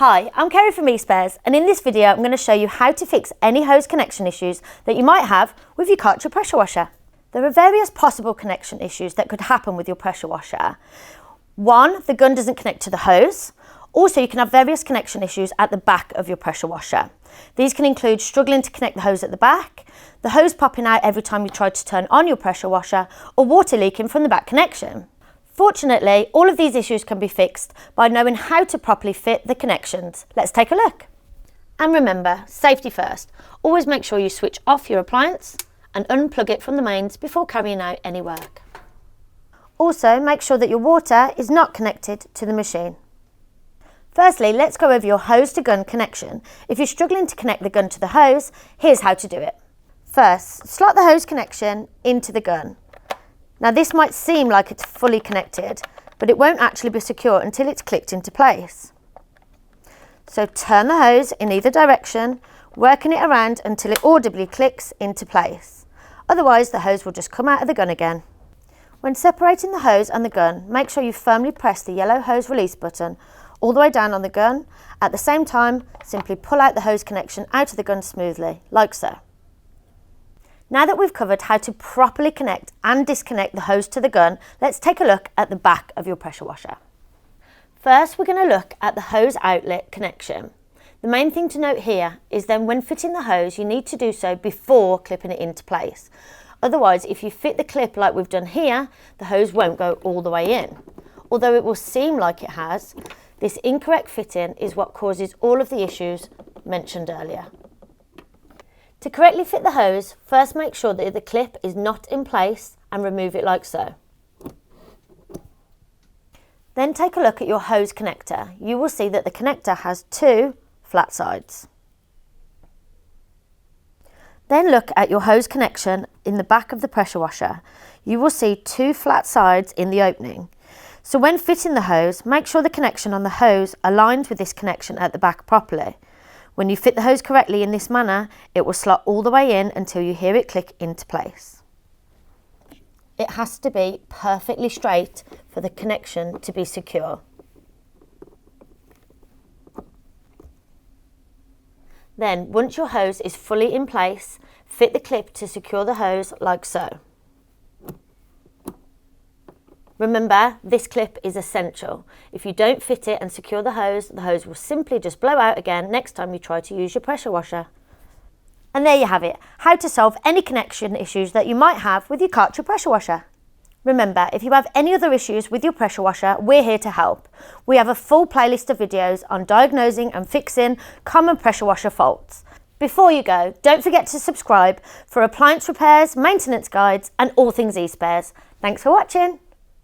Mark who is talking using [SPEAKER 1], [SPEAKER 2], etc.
[SPEAKER 1] Hi, I'm Kerry from eSpares, and in this video I'm going to show you how to fix any hose connection issues that you might have with your Karcher pressure washer. There are various possible connection issues that could happen with your pressure washer. One, the gun doesn't connect to the hose. Also, you can have various connection issues at the back of your pressure washer. These can include struggling to connect the hose at the back, the hose popping out every time you try to turn on your pressure washer, or water leaking from the back connection. Fortunately, all of these issues can be fixed by knowing how to properly fit the connections. Let's take a look. And remember, safety first. Always make sure you switch off your appliance and unplug it from the mains before carrying out any work. Also, make sure that your water is not connected to the machine. Firstly, let's go over your hose to gun connection. If you're struggling to connect the gun to the hose, here's how to do it. First, slot the hose connection into the gun. Now this might seem like it's fully connected, but it won't actually be secure until it's clicked into place. So turn the hose in either direction, working it around until it audibly clicks into place. Otherwise, the hose will just come out of the gun again. When separating the hose and the gun, make sure you firmly press the yellow hose release button all the way down on the gun. At the same time, simply pull out the hose connection out of the gun smoothly, like so. Now that we've covered how to properly connect and disconnect the hose to the gun, let's take a look at the back of your pressure washer. First, we're going to look at the hose outlet connection. The main thing to note here is then when fitting the hose, you need to do so before clipping it into place. Otherwise, if you fit the clip like we've done here, the hose won't go all the way in. Although it will seem like it has, this incorrect fitting is what causes all of the issues mentioned earlier. To correctly fit the hose, first make sure that the clip is not in place and remove it like so. Then take a look at your hose connector. You will see that the connector has two flat sides. Then look at your hose connection in the back of the pressure washer. You will see two flat sides in the opening. So when fitting the hose, make sure the connection on the hose aligns with this connection at the back properly. When you fit the hose correctly in this manner, it will slot all the way in until you hear it click into place. It has to be perfectly straight for the connection to be secure. Then, once your hose is fully in place, fit the clip to secure the hose like so. Remember, this clip is essential. If you don't fit it and secure the hose will simply just blow out again next time you try to use your pressure washer. And there you have it, how to solve any connection issues that you might have with your Karcher pressure washer. Remember, if you have any other issues with your pressure washer, we're here to help. We have a full playlist of videos on diagnosing and fixing common pressure washer faults. Before you go, don't forget to subscribe for appliance repairs, maintenance guides, and all things eSpares. Thanks for watching.